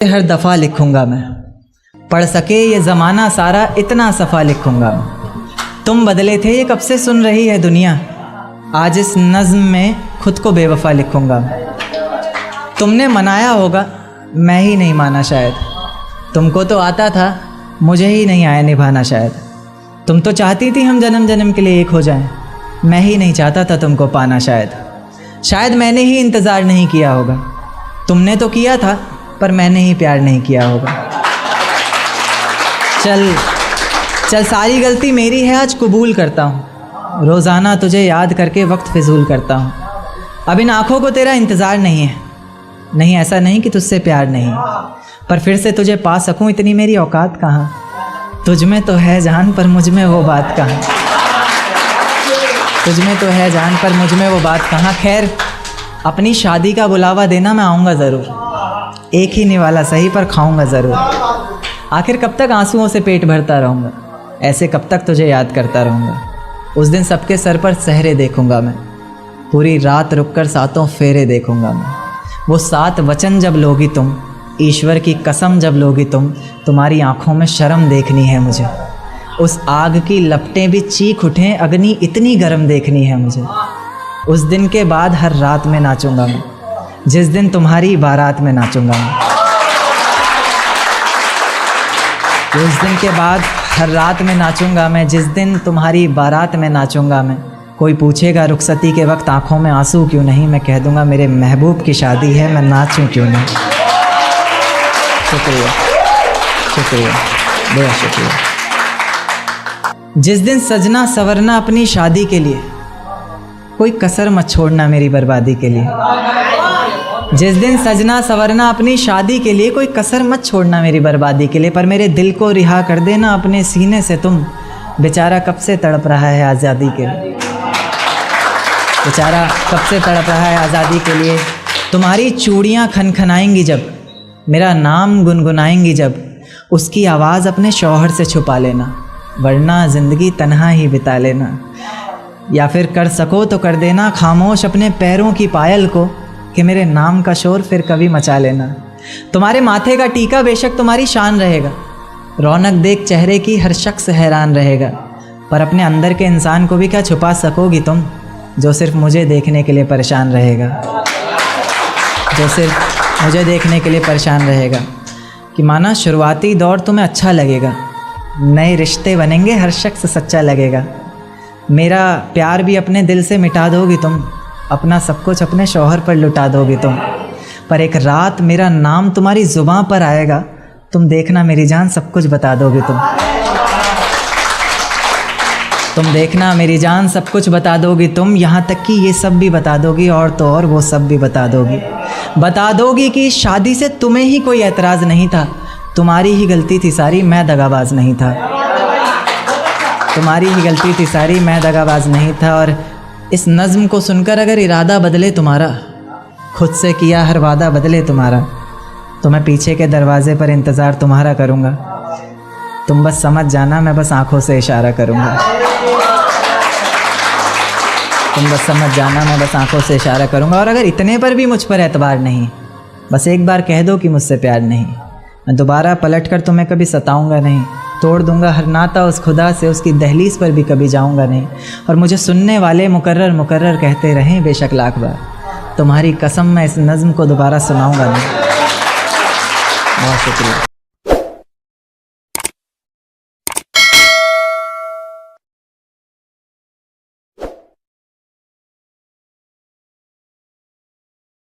हर दफ़ा लिखूँगा मैं, पढ़ सके ये ज़माना सारा इतना सफ़ा लिखूँगा मैं। तुम बदले थे ये कब से सुन रही है दुनिया, आज इस नज़्म में खुद को बेवफ़ा लिखूँगा मैं। तुमने मनाया होगा मैं ही नहीं माना शायद, तुमको तो आता था मुझे ही नहीं आया निभाना शायद। तुम तो चाहती थी हम जन्म जन्म के लिए एक हो जाएं, मैं ही नहीं चाहता था तुमको पाना शायद मैंने ही इंतज़ार नहीं किया होगा। तुमने तो किया था पर मैंने ही प्यार नहीं किया होगा। चल सारी गलती मेरी है, आज कबूल करता हूँ। रोज़ाना तुझे याद करके वक्त फिजूल करता हूँ। अब इन आँखों को तेरा इंतज़ार नहीं है, नहीं ऐसा नहीं कि तुझसे प्यार नहीं, पर फिर से तुझे पा सकूँ इतनी मेरी औकात कहाँ। तुझ में तो है जान पर मुझ में वो बात कहाँ, तुझ में तो है जान पर मुझ में वो बात कहाँ। खैर अपनी शादी का बुलावा देना, मैं आऊँगा ज़रूर। एक ही निवाला सही पर खाऊंगा ज़रूर। आखिर कब तक आंसुओं से पेट भरता रहूँगा, ऐसे कब तक तुझे याद करता रहूँगा। उस दिन सबके सर पर सहरे देखूँगा मैं, पूरी रात रुककर सातों फेरे देखूँगा मैं। वो 7 वचन जब लोगी तुम, ईश्वर की कसम जब लोगी तुम, तुम्हारी आँखों में शर्म देखनी है मुझे। उस आग की लपटें भी चीख उठें, अग्नि इतनी गर्म देखनी है मुझे। उस दिन के बाद हर रात में नाचूंगा मैं, जिस दिन तुम्हारी बारात में नाचूंगा मैं। उस दिन के बाद हर रात में नाचूंगा मैं, जिस दिन तुम्हारी बारात में नाचूंगा मैं। कोई पूछेगा रुखसती के वक्त आंखों में आंसू क्यों नहीं, मैं कह दूंगा मेरे महबूब की शादी है, मैं नाचूं क्यों नहीं। शुक्रिया शुक्रिया बहुत शुक्रिया। जिस दिन सजना सवरना अपनी शादी के लिए, कोई कसर मत छोड़ना मेरी बर्बादी के लिए। जिस दिन सजना सवरना अपनी शादी के लिए, कोई कसर मत छोड़ना मेरी बर्बादी के लिए। पर मेरे दिल को रिहा कर देना अपने सीने से तुम, बेचारा कब से तड़प रहा है आज़ादी के लिए। बेचारा कब से तड़प रहा है आज़ादी के लिए। तुम्हारी चूड़ियाँ खनखनाएंगी जब, मेरा नाम गुनगुनाएंगी जब, उसकी आवाज़ अपने शौहर से छुपा लेना, वरना ज़िंदगी तन्हा ही बिता लेना। या फिर कर सको तो कर देना खामोश अपने पैरों की पायल को, कि मेरे नाम का शोर फिर कभी मचा लेना। तुम्हारे माथे का टीका बेशक तुम्हारी शान रहेगा, रौनक देख चेहरे की हर शख्स हैरान रहेगा। पर अपने अंदर के इंसान को भी क्या छुपा सकोगी तुम, जो सिर्फ मुझे देखने के लिए परेशान रहेगा, जो सिर्फ मुझे देखने के लिए परेशान रहेगा। कि माना शुरुआती दौर तुम्हें अच्छा लगेगा, नए रिश्ते बनेंगे हर शख्स सच्चा लगेगा। मेरा प्यार भी अपने दिल से मिटा दोगी तुम, अपना सब कुछ अपने शौहर पर लुटा दोगी तुम। पर एक रात मेरा नाम तुम्हारी ज़ुबां पर आएगा, तुम देखना मेरी जान सब कुछ बता दोगी तुम देखना मेरी जान सब कुछ बता दोगी तुम। यहाँ तक कि ये सब भी बता दोगी, और तो और वो सब भी बता दोगी कि इस शादी से तुम्हें ही कोई एतराज़ नहीं था, तुम्हारी ही गलती थी सारी, मैं दगाबाज नहीं था। तुम्हारी ही गलती थी सारी, मैं दगाबाज नहीं था। और इस नज़्म को सुनकर अगर इरादा बदले तुम्हारा, खुद से किया हर वादा बदले तुम्हारा, तो मैं पीछे के दरवाज़े पर इंतज़ार तुम्हारा करूँगा। तुम बस समझ जाना, मैं बस आँखों से इशारा करूँगा। तुम बस समझ जाना, मैं बस आँखों से इशारा करूँगा। और अगर इतने पर भी मुझ पर एतबार नहीं, बस एक बार कह दो कि मुझसे प्यार नहीं, मैं दोबारा पलट कर तुम्हें कभी सताऊँगा नहीं। तोड़ दूंगा हर नाता उस खुदा से, उसकी दहलीज पर भी कभी जाऊंगा नहीं। और मुझे सुनने वाले मुकर्रर मुकर्रर कहते रहें बेशक लाख बार, तुम्हारी कसम मैं इस नज़्म को दोबारा सुनाऊंगा नहीं। बहुत शुक्रिया।